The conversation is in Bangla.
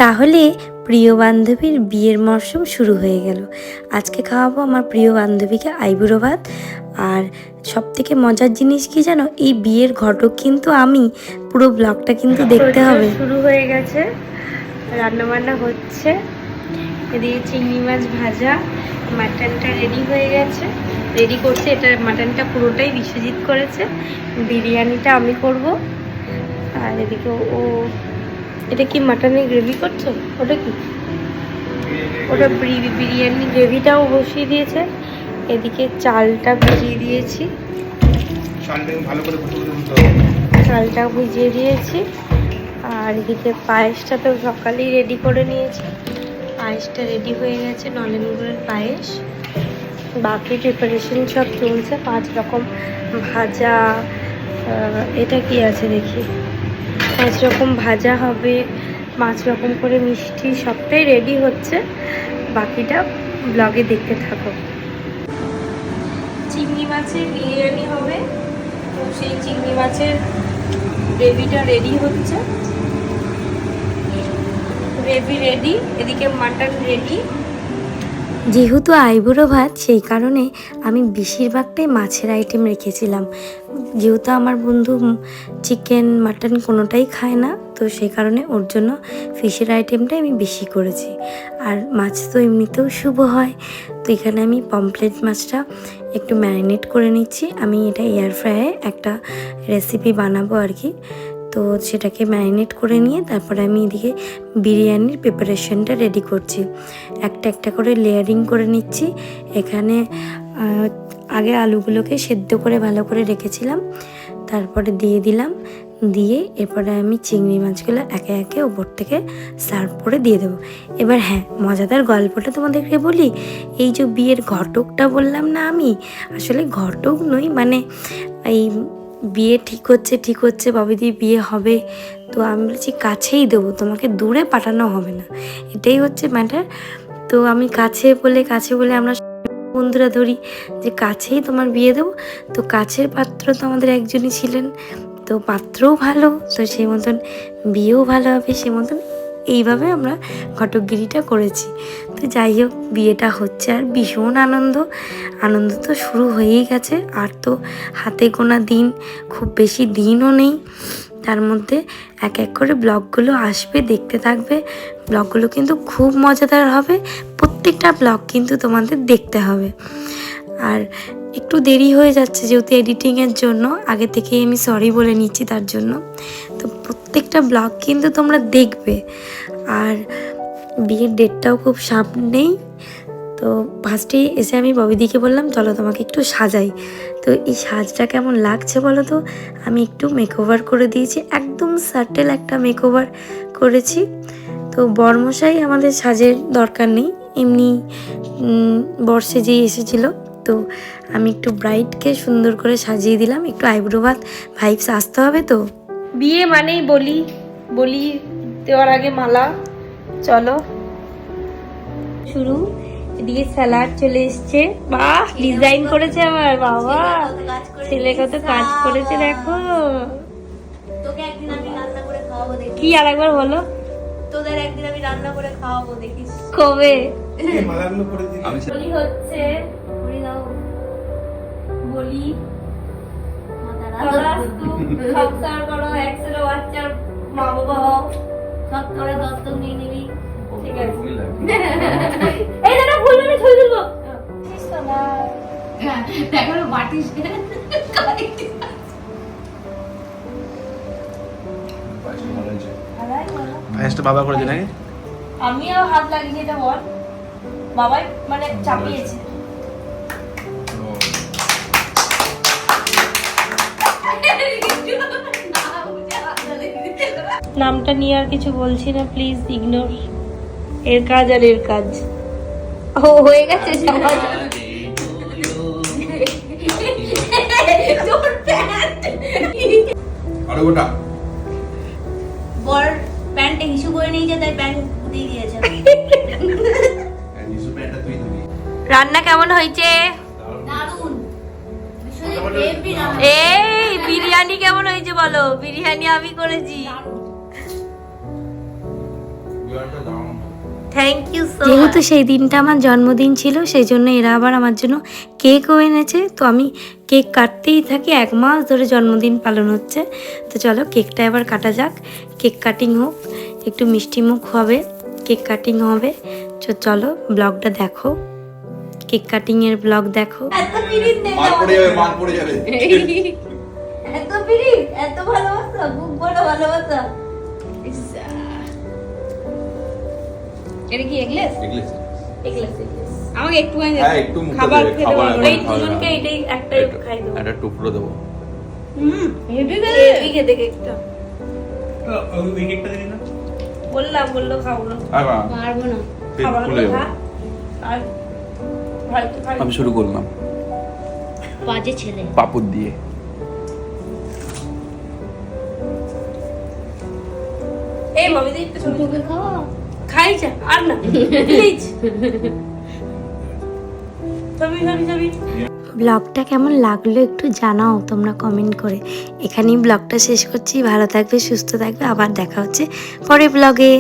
তাহলে প্রিয় বান্ধবীর বিয়ের মরশুম শুরু হয়ে গেল। আজকে খাওয়াবো আমার প্রিয় বান্ধবীকে আইবুড়ো ভাত। আর সব থেকে মজার জিনিস কি জানো, এই বিয়ের ঘটক কিন্তু আমি। পুরো ব্লগটা কিন্তু দেখতে হবে। শুরু হয়ে গেছে, রান্নাবান্না হচ্ছে। এদিকে চিংড়ি মাছ ভাজা, মাটনটা রেডি হয়ে গেছে, রেডি করছে। এটা মাটনটা পুরোটাই বিশ্বজিৎ করেছে, বিরিয়ানিটা আমি করব। আর এদিকে ও, এটা কি মাটনের গ্রেভি করছো? ওটা কি? ওটা বিরিয়ানি গ্রেভিটাও বসিয়ে দিয়েছে। এদিকে চালটা ভিজিয়ে দিয়েছি, চালটা ভিজিয়ে দিয়েছি। আর এদিকে পায়েসটা তো সকালেই রেডি করে নিয়েছি, পায়েসটা রেডি হয়ে গেছে, নলেন গুড়ের পায়েস। বাকি প্রিপারেশন সব চলছে, 5 রকম ভাজা। এটা কি আছে দেখি, 5 রকম ভাজা হবে, 5 রকম করে মিষ্টি, সবটাই রেডি হচ্ছে। বাকিটা ব্লগে দেখতে থাকো। চিংড়ি মাছের বিরিয়ানি হবে, তো সেই চিংড়ি মাছের গ্রেভিটা রেডি হচ্ছে। গ্রেভি রেডি, এদিকে মাটন রেডি। যেহেতু আইবুড়ো ভাত, সেই কারণে আমি বেশিরভাগটাই মাছের আইটেম রেখেছিলাম। যেহেতু আমার বন্ধু চিকেন মাটন কোনোটাই খায় না, তো সেই কারণে ওর জন্য ফিশের আইটেমটাই আমি বেশি করেছি। আর মাছ তো এমনিতেও শুভ হয়, তো এখানে আমি পমফ্রেট মাছটা একটু ম্যারিনেট করে নিচ্ছি। আমি এটা এয়ার ফ্রায়ে একটা রেসিপি বানাবো আর কি, তো সেটাকে ম্যারিনেট করে নিয়ে তারপরে আমি এদিকে বিরিয়ানির প্রিপারেশনটা রেডি করছি। একটা একটা করে লেয়ারিং করে নিচ্ছি। এখানে আগে আলুগুলোকে সেদ্ধ করে ভালো করে রেখেছিলাম, তারপরে দিয়ে দিলাম। দিয়ে এরপরে আমি চিংড়ি মাছগুলো একে একে ওপর থেকে সার্ভ করে দিয়ে দেবো। এবার হ্যাঁ, মজাদার গল্পটা তোমাদেরকে বলি। এই যে বিয়ের ঘটকটা বললাম না, আমি আসলে ঘটক নই, মানে এই বিয়ে ঠিক হচ্ছে বাবিদির বিয়ে হবে, তো আমি বলছি কাছেই দেবো, তোমাকে দূরে পাঠানো হবে না, এটাই হচ্ছে ম্যাটার। তো আমি কাছে বলে আমরা বন্ধুরা ধরি যে কাছেই তোমার বিয়ে দেবো। তো কাছের পাত্র তো আমাদের একজনই ছিলেন, তো পাত্রও ভালো, তো সেই মতন বিয়েও ভালো হবে, সেই মতন এইভাবে আমরা ঘটকগিরিটা করেছি। তো যাই হোক, বিয়েটা হচ্ছে আর ভীষণ আনন্দ তো শুরু হয়েই গেছে। আর তো হাতে গোনা দিন, খুব বেশি দিনও নেই। তার মধ্যে এক এক করে ব্লগগুলো আসবে, দেখতে থাকবে। ব্লগগুলো কিন্তু খুব মজাদার হবে, প্রত্যেকটা ব্লগ কিন্তু তোমাদের দেখতে হবে। আর একটু দেরি হয়ে যাচ্ছে যেহেতু এডিটিংয়ের জন্য, আগে থেকেই আমি সরি বলে নিচ্ছি তার জন্য। তো প্রত্যেকটা ব্লগ কিন্তু তোমরা দেখবে। আর বিয়ের ডেটটাও খুব সামনেই। তো ফার্স্টেই এসে আমি ববিদিকে বললাম চলো তোমাকে একটু সাজাই। তো এই সাজটা কেমন লাগছে বলো তো? আমি একটু মেকওভার করে দিয়েছি, একদম সাটেল একটা মেকওভার করেছি। তো বরমশাই আমাদের সাজের দরকার নেই, এমনি বর্ষে যেই এসেছিলো, তো আমি একটু ব্রাইডকে সুন্দর করে সাজিয়ে দিলাম। একটু আইবুড়ো ভাত ভাইবস আসতে হবে তো, বিয়ে মানেই বলি দেওয়ার আগে মালা। চলো শুরু। এদিকে স্যালাড চলে এসছে, বাহ ডিজাইন করেছে আমার বাবা, ছেলে কত কাজ করেছে দেখো। তোকে একদিন আমি রান্না করে খাওয়াবো, দেখি কি আরেকবার বলো? তোদের একদিন আমি রান্না করে খাওয়াবো, দেখিস কবে? মালাগুলো করে দিই। বলি হচ্ছে, বলি দাও, বলি মাতারা সংসার করো, একসাথে বাচ্চার মা বাবা হও, সব করে দস্তক নিয়ে নিবি, ঠিক আছে? এই দাদা ভুল মানে ছবি তুলবো। দেখো বাটিস পায়েসটা বাবা করেছে নাকি? আমিও হাত লাগিয়েছি, এটা বল। বাবাই মানে চাপিয়েছে। নামটা নিয়ে আর কিছু বলছি না, প্লিজ ইগনোর। এর কাজ আর এর কাজ হয়ে গেছে সমাজ। বর প্যান্টে হিসু করে নিয়ে যায়, তাই প্যান্ট দিয়ে দিয়েছে। রান্না কেমন হয়েছে? দারুণ হেভি না এই বিরিয়ানি কেমন হয়েছে বলো? বিরিয়ানি আমি করেছি। Thank you so much. যেহেতু সেই দিনটা আমার জন্মদিন ছিল, সেই জন্য এরা আবার আমার জন্য কেকও এনেছে। তো আমি কেক কাটতেই থাকি, 1 মাস ধরে জন্মদিন পালন হচ্ছে। তো চলো কেকটা এবার কাটা যাক। কেক কাটিং হোক, একটু মিষ্টি মুখ হবে, কেক কাটিং হবে। তো চলো ব্লগটা দেখো, কেক কাটিংয়ের ব্লগ দেখো। এত পিরিত নেই মার পড়ে যাবে, মার পড়ে যাবে। এত পিরিত, এত ভালোবাসা, খুব বড় ভালোবাসা। এটা কি এগলেস? এগলেস। এগুলো আমাকে একটুখানি হ্যাঁ, একটু মুখে খাবার দেবে, খেতে খাবার পারবো। একবার এই খাওয়া দুজনকে দাওয়া। এটাই একটাই খাই দেবো। একটা টুকরো দেবো। হেভি এই খেতে কেকটা ওই কেকটা দিবি না? বললো খাবো না। আর না, পারবো না। পেট খাবার ফুলে যাবে। খা আর হয়তো খাই। আমি শুরু করলাম বাজে ছেলে। পাপড় দিয়ে। এই মামি দিই একটু ছবি তোকে খাওয়া খাই যা আর না প্লিজ। ছবি ব্লগটা কেমন লাগলো একটু জানাও তোমরা কমেন্ট করে। এখানেই ব্লগটা শেষ করছি। ভালো থাকবে, সুস্থ থাকবে, আবার দেখা হচ্ছে পরের ব্লগে।